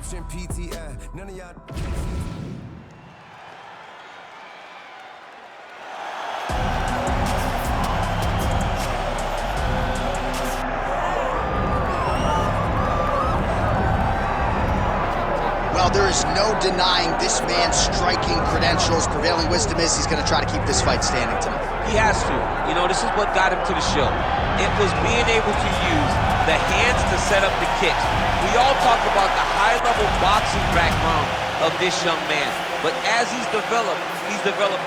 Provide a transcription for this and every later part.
Egyptian PTN. None of y'all. Well, there is no denying this man's striking credentials. Prevailing wisdom is he's going to try to keep this fight standing tonight. He has to. You know, this is what got him to the show. It was being able to use the hands to set up the kicks. We all talk about the high-level boxing background of this young man. But as he's developed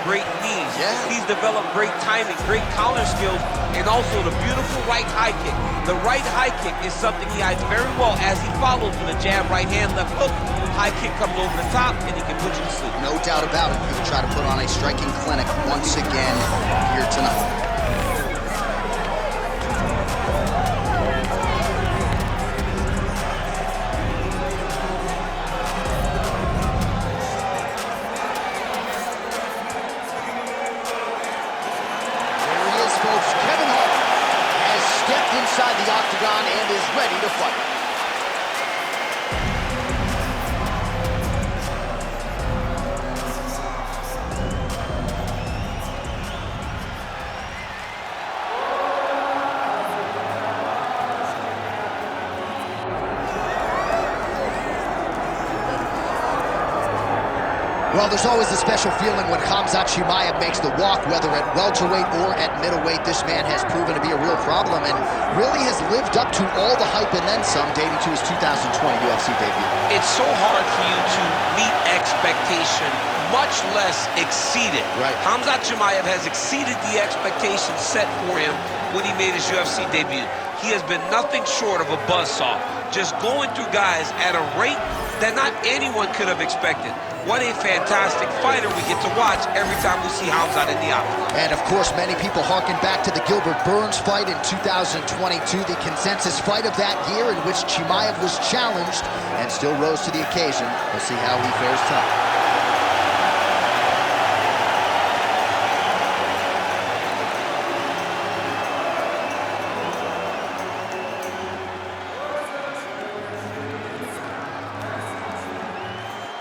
great knees. Yeah. He's developed great timing, great counter skills, and also the beautiful right high kick. The right high kick is something he hides very well as he follows with a jab, right hand, left hook. High kick comes over the top, and he can put you to sleep. No doubt about it. He will try to put on a striking clinic once again here tonight. Inside the octagon and is ready to fight. Well, there's always a special feeling when Khamzat Chimaev makes the walk, whether at welterweight or at middleweight. This man has proven to be a real problem and really has lived up to all the hype and then some, dating to his 2020 UFC debut. It's so hard for you to meet expectation, much less exceed it. Right. Khamzat Chimaev has exceeded the expectations set for him when he made his UFC debut. He has been nothing short of a buzzsaw, just going through guys at a rate that not anyone could have expected. What a fantastic fighter we get to watch every time we see Khamzat in the octagon. And of course, many people harken back to the Gilbert Burns fight in 2022, the consensus fight of that year in which Chimaev was challenged and still rose to the occasion. We'll see how he fares tonight.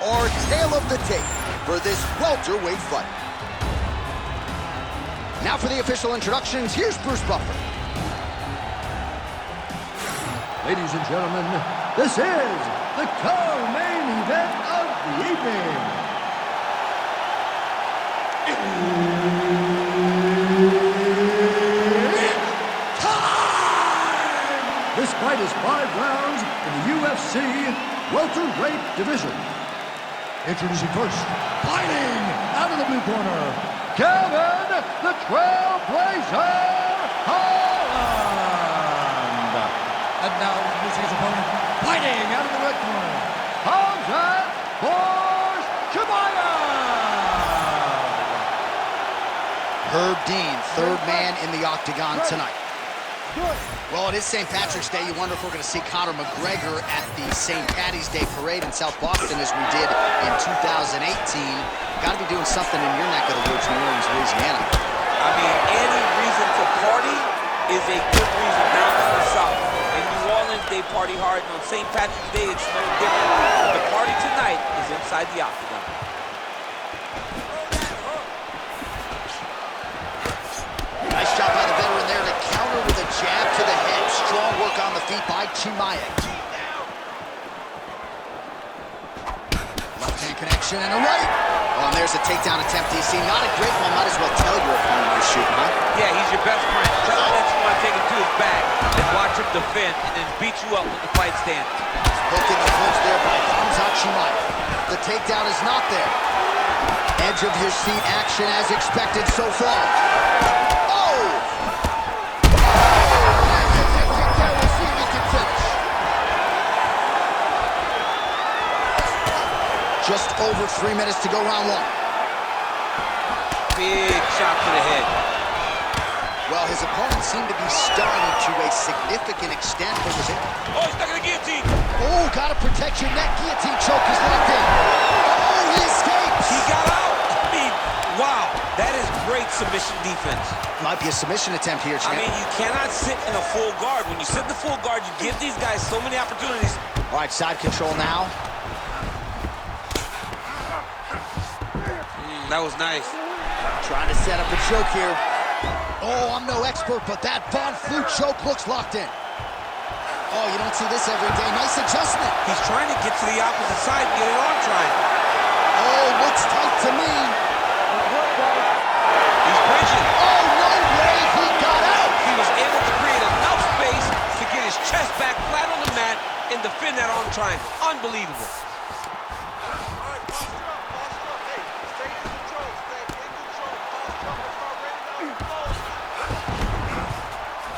Our tale of the tape for this welterweight fight. Now for the official introductions, here's Bruce Buffer. Ladies and gentlemen, this is the co-main event of the evening. It's time! This fight is 5 rounds in the UFC welterweight division. Introducing first, fighting out of the blue corner, Kevin the Trailblazer Holland. And now introducing his opponent, fighting out of the red corner, Khamzat Chimaev. Herb Dean, third man in the octagon tonight. Well, it is St. Patrick's Day. You wonder if we're going to see Conor McGregor at the St. Patty's Day parade in South Boston as we did in 2018. Got to be doing something in your neck of the woods, New Orleans, Louisiana. I mean, any reason to party is a good reason down in the South. In New Orleans, they party hard. And on St. Patrick's Day, it's no different. But the party tonight is inside the octagon. Nice job by the veteran there to counter with a jab to the head. Strong work on the feet by Chimaev. Left hand connection and a right. Oh, and there's a takedown attempt, DC. Not a great one. Might as well tell your opponent you're shooting, huh? Yeah, he's your best friend. Tell him that you want to take him to his back and watch him defend and then beat you up when the fight stands. Hook in the clinch there by Khamzat Chimaev. The takedown is not there. Edge of his seat action as expected so far. Just over 3 minutes to go, round one. Big shot to the head. Well, his opponent seemed to be stunned to a significant extent. But was it? Oh, he's stuck in the guillotine. Oh, gotta protect your neck. Guillotine choke is locked in. Oh, he escapes. He got out. I mean, wow, that is great submission defense. Might be a submission attempt here, champ. I mean, you cannot sit in a full guard. When you sit in the full guard, you give these guys so many opportunities. All right, side control now. That was nice. Trying to set up a choke here. Oh, I'm no expert, but that Von Flue choke looks locked in. Oh, you don't see this every day. Nice adjustment. He's trying to get to the opposite side and get an arm triangle. Oh, looks tight to me. He's bridging. Oh, no way, he got out. He was able to create enough space to get his chest back flat on the mat and defend that arm triangle. Unbelievable.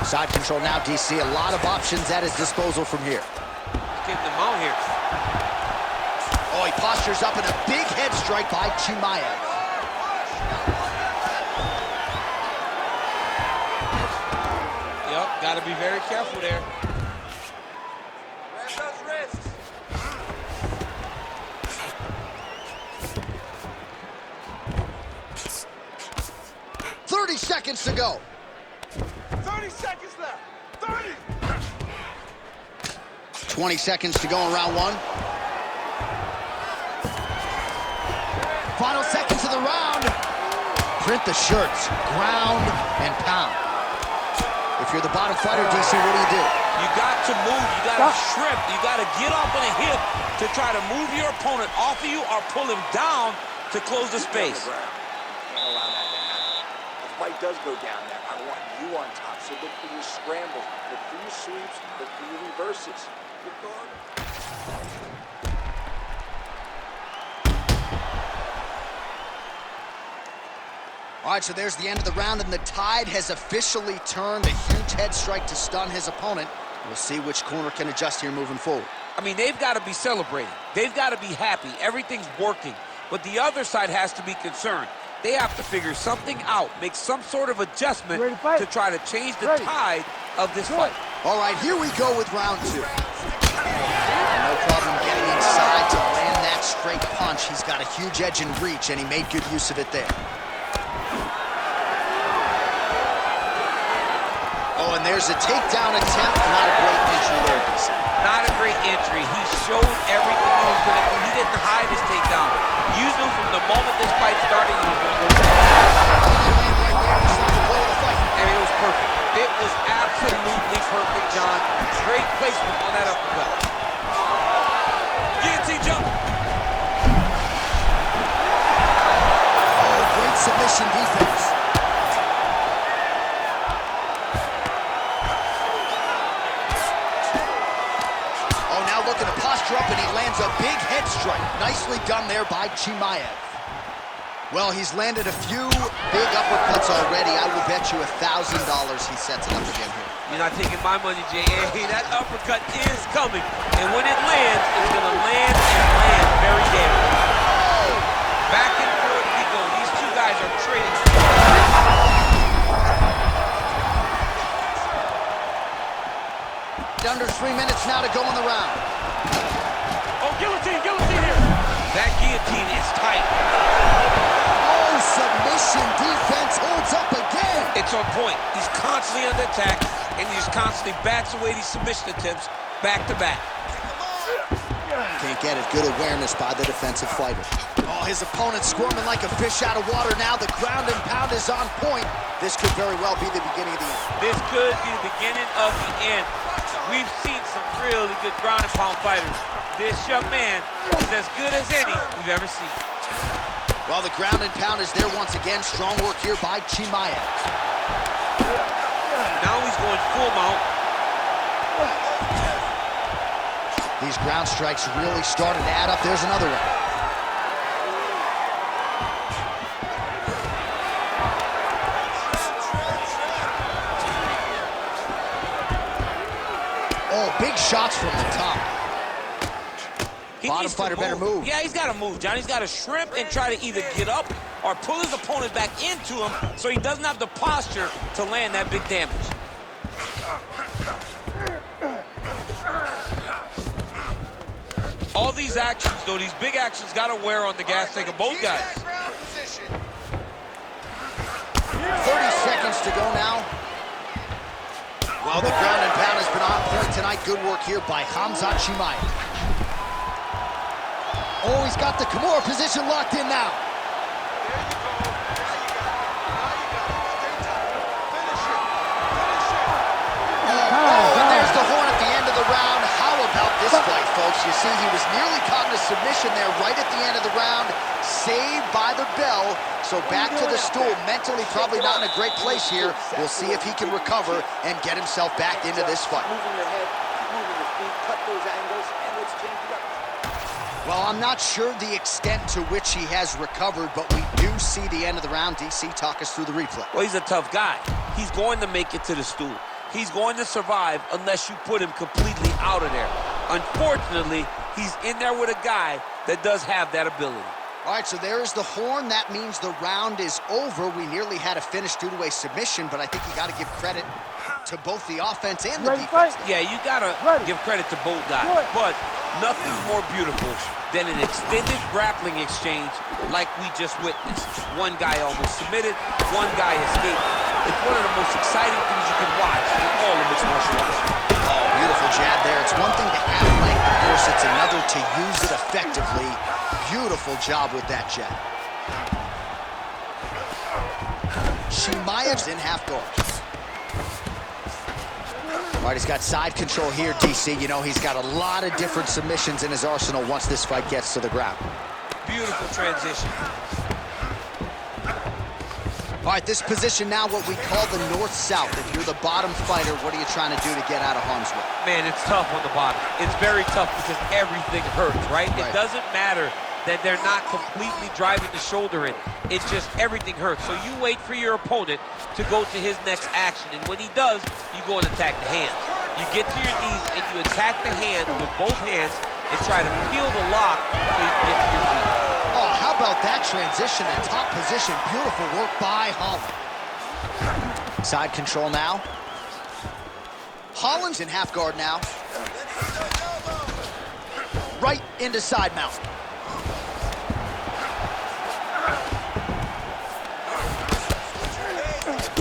Side control now, DC. A lot of options at his disposal from here. Getting them out here. Oh, he postures up in a big head strike by Chimaev. Yep, got to be very careful there. 30 seconds to go. 30 seconds left. 30. 20 seconds to go in round one. Final seconds of the round. Print the shirts, ground and pound. If you're the bottom fighter, DC, what do? You got to move, you got to shrimp, you got to get off on a hip to try to move your opponent off of you or pull him down to close the space. Fight does go down there. I want you on top. So look for your scrambles, look for your sweeps, look for your reverses. Good guard. All right, so there's the end of the round, and the tide has officially turned. A huge head strike to stun his opponent. We'll see which corner can adjust here moving forward. I mean, they've got to be celebrating. They've got to be happy. Everything's working. But the other side has to be concerned. They have to figure something out, make some sort of adjustment to try to change the tide of this fight. All right, here we go with round two. No problem getting inside to land that straight punch. He's got a huge edge and reach, and he made good use of it there. Oh, and there's a takedown attempt. Not a great entry there, DC. Not a great entry. He showed everything he was going to do. He didn't hide his takedown. You knew from the moment this fight started, he was going to go down. And it was perfect. It was absolutely perfect, John. Great placement on that uppercut. Guillotine jump. Oh, great submission defense. Oh, now looking to posture up, and he lands a big head strike. Nicely done there by Chimaev. Well, he's landed a few big uppercuts already. I will bet you $1,000 he sets it up again here. You're not taking my money, Jay. Hey, that uppercut is coming. And when it lands, it's going to land and land very damaging. Back and forth we go. These two guys are trading. Under 3 minutes now to go in the round. Oh, guillotine here. That guillotine is tight. Oh, submission defense holds up again. It's on point. He's constantly under attack, and he just constantly bats away these submission attempts back to back. Can't get it. Good awareness by the defensive fighter. Oh, his opponent squirming like a fish out of water now. The ground and pound is on point. This could very well be the beginning of the end. This could be the beginning of the end. We've seen some really good ground and pound fighters. This young man is as good as any we've ever seen. Well, the ground and pound is there once again. Strong work here by Chimaev. Now he's going full mount. These ground strikes really started to add up. There's another one. Oh, big shots from the top. Bottom fighter better move. Yeah, he's got to move, John. He's got to shrimp and try to either get up or pull his opponent back into him so he doesn't have the posture to land that big damage. All these actions, though, these big actions got to wear on the gas tank of both guys. 30 seconds to go now. Well, the ground and pound has been on point tonight. Good work here by Khamzat Chimaev. Oh, he's got the Kimura position locked in now. This fight, folks, you see he was nearly caught in a submission there right at the end of the round, saved by the bell. So back to the stool, mentally probably not in a great place here. We'll see if he can recover and get himself back into this fight. Moving your head, moving your feet, cut those angles, and let's change it up. Well, I'm not sure the extent to which he has recovered, but we do see the end of the round. DC, talk us through the replay. Well, he's a tough guy. He's going to make it to the stool. He's going to survive unless you put him completely out of there. Unfortunately, he's in there with a guy that does have that ability. All right, so there's the horn. That means the round is over. We nearly had a finish due to a submission, but I think you got to give credit to both the offense and the defense. Yeah, you got to give credit to both guys. But nothing's more beautiful than an extended grappling exchange like we just witnessed. One guy almost submitted, one guy escaped. It's one of the most exciting things you can watch in all of mixed martial arts. Oh, beautiful jab there. It's one thing to have length, of course, it's another to use it effectively. Beautiful job with that jab. Chimaev's in half guard. All right, he's got side control here, DC. You know, he's got a lot of different submissions in his arsenal once this fight gets to the ground. Beautiful transition. All right, this position now, what we call the north-south. If you're the bottom fighter, what are you trying to do to get out of harm's way? Man, it's tough on the bottom. It's very tough because everything hurts, right? It doesn't matter that they're not completely driving the shoulder in. It's just everything hurts. So you wait for your opponent to go to his next action. And when he does, you go and attack the hand. You get to your knees and you attack the hand with both hands and try to feel the lock so you can get to your feet. Oh, how about that transition to top position? Beautiful work by Holland. Side control now. Holland's in half guard now. Right into side mount.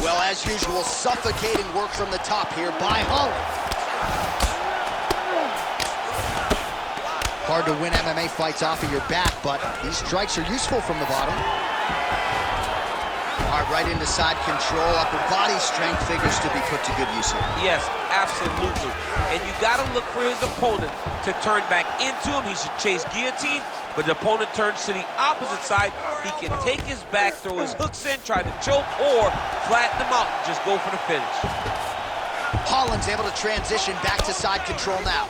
Well, as usual, suffocating work from the top here by Holland. Hard to win MMA fights off of your back, but these strikes are useful from the bottom. All right, right into side control. Upper body strength figures to be put to good use here. Yes, absolutely. And you got to look for his opponent to turn back into him. He should chase guillotine, but the opponent turns to the opposite side. He can take his back, throw his hooks in, try to choke, or flatten him out and just go for the finish. Holland's able to transition back to side control now.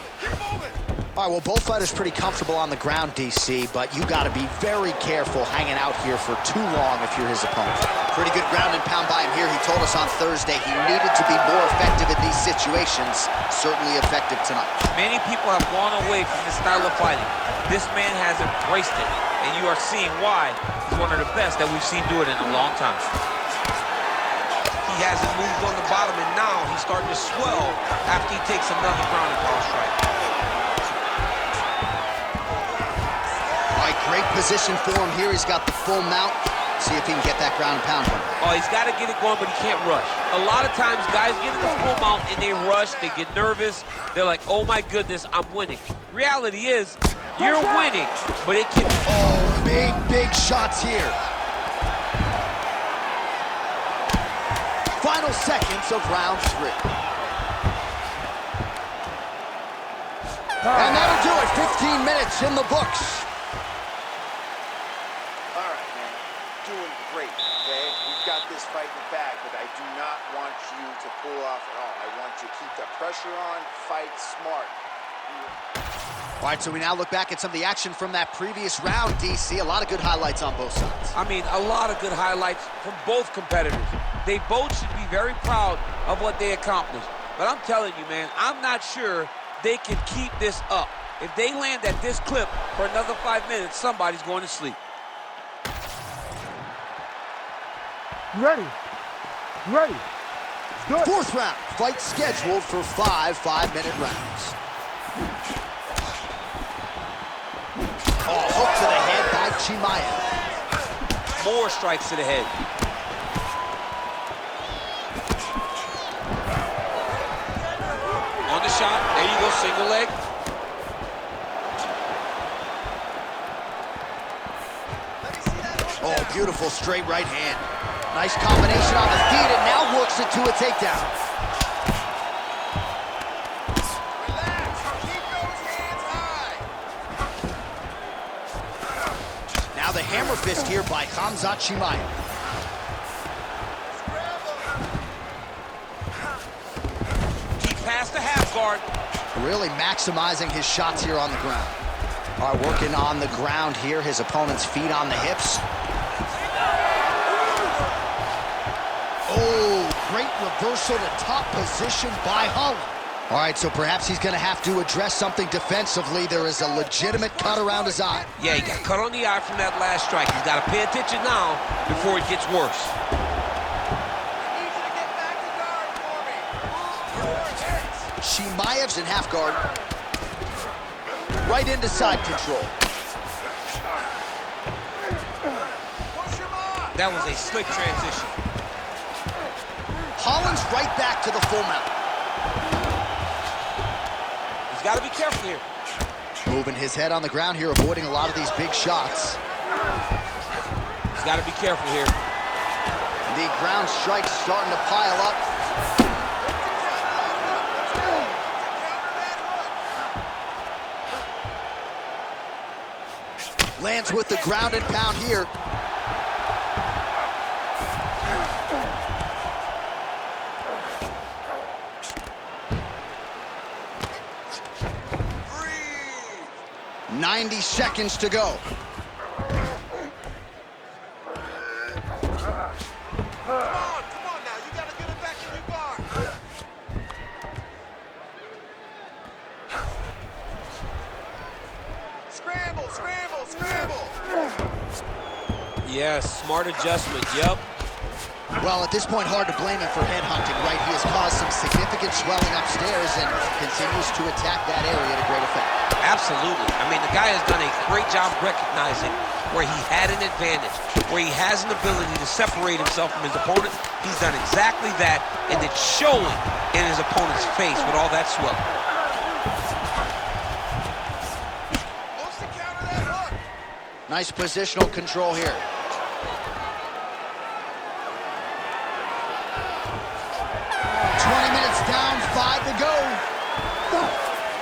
All right, well, both fighters pretty comfortable on the ground, DC, but you got to be very careful hanging out here for too long if you're his opponent. Pretty good ground and pound by him here. He told us on Thursday he needed to be more effective in these situations. Certainly effective tonight. Many people have gone away from this style of fighting. This man has embraced it, and you are seeing why he's one of the best that we've seen do it in a long time. He hasn't moved on the bottom, and now he's starting to swell after he takes another ground and pound strike. Great position for him here. He's got the full mount. See if he can get that ground and pound going. Oh, he's got to get it going, but he can't rush. A lot of times, guys get in the full mount and they rush, they get nervous. They're like, oh my goodness, I'm winning. Reality is, you're winning, but it can... Oh, big shots here. Final seconds of round 3. And that'll do it. 15 minutes in the books. Doing great, okay? We've got this fight in the bag, but I do not want you to pull off at all. I want you to keep the pressure on, fight smart. All right, so we now look back at some of the action from that previous round, DC. A lot of good highlights on both sides. I mean, a lot of good highlights from both competitors. They both should be very proud of what they accomplished. But I'm telling you, man, I'm not sure they can keep this up. If they land at this clip for another 5 minutes, somebody's going to sleep. You ready? You ready? Good. 4th round, fight scheduled for 5 5-minute rounds. Oh, hook to the head by Chimaev. More strikes to the head. shot. There you go, single leg. Oh, beautiful straight right hand. Nice combination on the feet, and now works it to a takedown. Relax. Keep those hands high. Now the hammer fist here by Khamzat Chimaev. Keep past the half guard. Really maximizing his shots here on the ground. All right, working on the ground here. His opponent's feet on the hips. Oh, great reversal to top position by Holland. All right, so perhaps he's going to have to address something defensively. There is a legitimate cut around his eye. Yeah, he got cut on the eye from that last strike. He's got to pay attention now before it gets worse. I need you to get back to guard for me. Chimaev's in half guard. Right into side control. Push him up. That was a slick transition. Holland's right back to the full mount. He's got to be careful here. Moving his head on the ground here, avoiding a lot of these big shots. He's got to be careful here. The ground strikes starting to pile up. Lands with the ground and pound here. Breathe. 90 seconds to go. Come on now. You gotta get it back in your guard. Scramble, scramble, scramble. Yes, smart adjustment, yep. Well, at this point, hard to blame him for headhunting, right? He has caused some significant swelling upstairs and continues to attack that area to great effect. Absolutely. I mean, the guy has done a great job recognizing where he had an advantage, where he has an ability to separate himself from his opponent. He's done exactly that, and it's showing in his opponent's face with all that swelling. Wants to counter that hook. Nice positional control here. Down, 5 to go.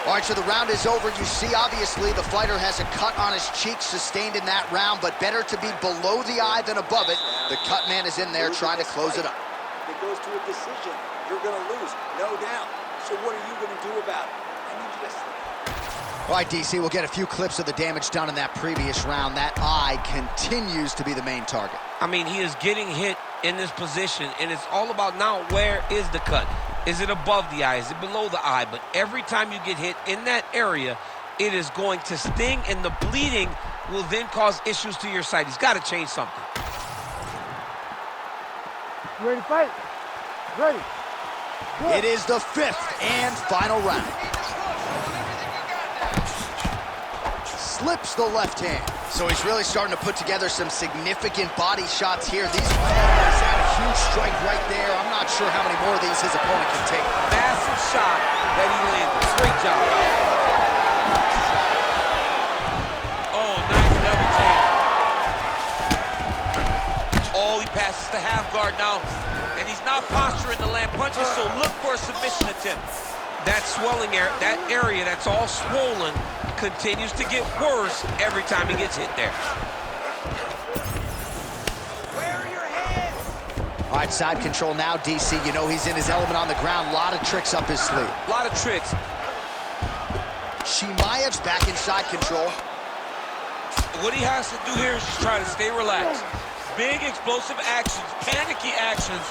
All right, so the round is over. You see, obviously, the fighter has a cut on his cheek sustained in that round, but better to be below the eye than above it. The cut man is in there trying to close it up. If it goes to a decision, you're going to lose, no doubt. So what are you going to do about it? I need you to sleep. All right, DC, we'll get a few clips of the damage done in that previous round. That eye continues to be the main target. I mean, he is getting hit in this position, and it's all about now, where is the cut? Is it above the eye? Is it below the eye? But every time you get hit in that area, it is going to sting, and the bleeding will then cause issues to your sight. He's got to change something. You ready to fight? Ready. Good. It is the 5th and final round. Slips the left hand. So he's really starting to put together some significant body shots here. These fighters had a huge strike right there. I'm not sure how many more of these his opponent can take. Massive shot that he landed. Great job. Oh, nice double team. Oh, he passes the half guard now. And he's not posturing to land punches, so look for a submission attempt. That swelling area, that area that's all swollen, continues to get worse every time he gets hit there. Where are your hands? All right, side control now, DC. You know he's in his element on the ground. A lot of tricks up his sleeve. A lot of tricks. Chimaev's back in side control. What he has to do here is just try to stay relaxed. Big explosive actions, panicky actions.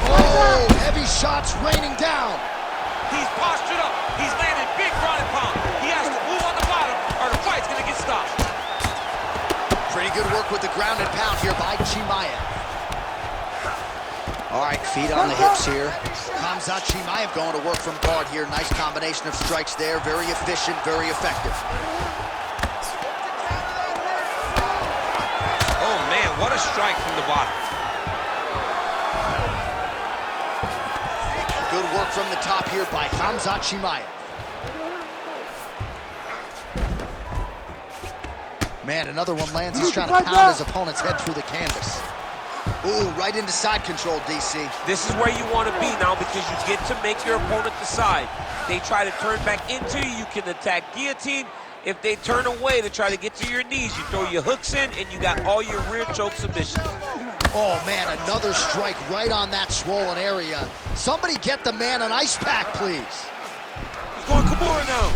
Oh, heavy shots raining down. He's postured up. He's landed big ground and pound. He has to move on the bottom or the fight's gonna get stopped. Pretty good work with the ground and pound here by Chimaev. All right, feet on the hips here. Khamzat Chimaev going to work from guard here. Nice combination of strikes there. Very efficient, very effective. Oh man, what a strike from the bottom. Good work from the top here by Khamzat Chimaev. Man, another one lands. He's trying to pound his opponent's head through the canvas. Ooh, right into side control, DC. This is where you want to be now because you get to make your opponent decide. They try to turn back into you, you can attack guillotine. If they turn away to try to get to your knees, you throw your hooks in and you got all your rear choke submissions. Oh man, another strike right on that swollen area. Somebody get the man an ice pack, please. He's going Kimura now.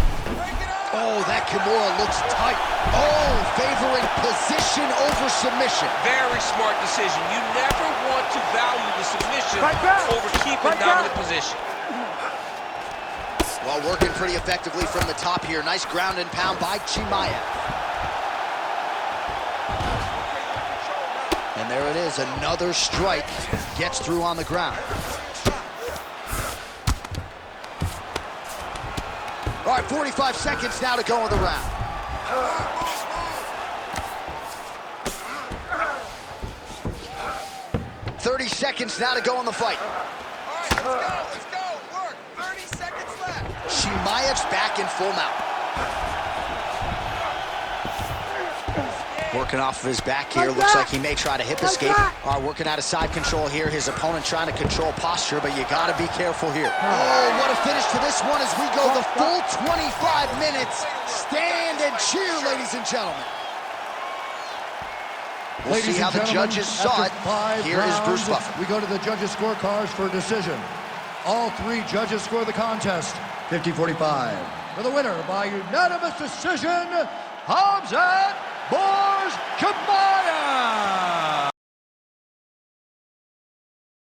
Oh, that Kimura looks tight. Oh, favoring position over submission. Very smart decision. You never want to value the submission over keeping dominant position. Well, working pretty effectively from the top here. Nice ground and pound by Chimaev. And there it is, another strike. Gets through on the ground. All right, 45 seconds now to go in the round. "30 seconds now to go in the fight. All right, let's go. Work. 30 seconds left. Chimaev's back in full mount. Working off of his back here. Looks like he may try to hip escape. All right, working out of side control here. His opponent trying to control posture, but you got to be careful here. Oh, what a finish to this one as we go the full 25 minutes. Stand and cheer, ladies and gentlemen. We'll see how the judges saw it. Here is Bruce Buffer. We go to the judges' scorecards for a decision. All three judges score the contest 50-45. For the winner by unanimous decision, Khamzat Chimaev.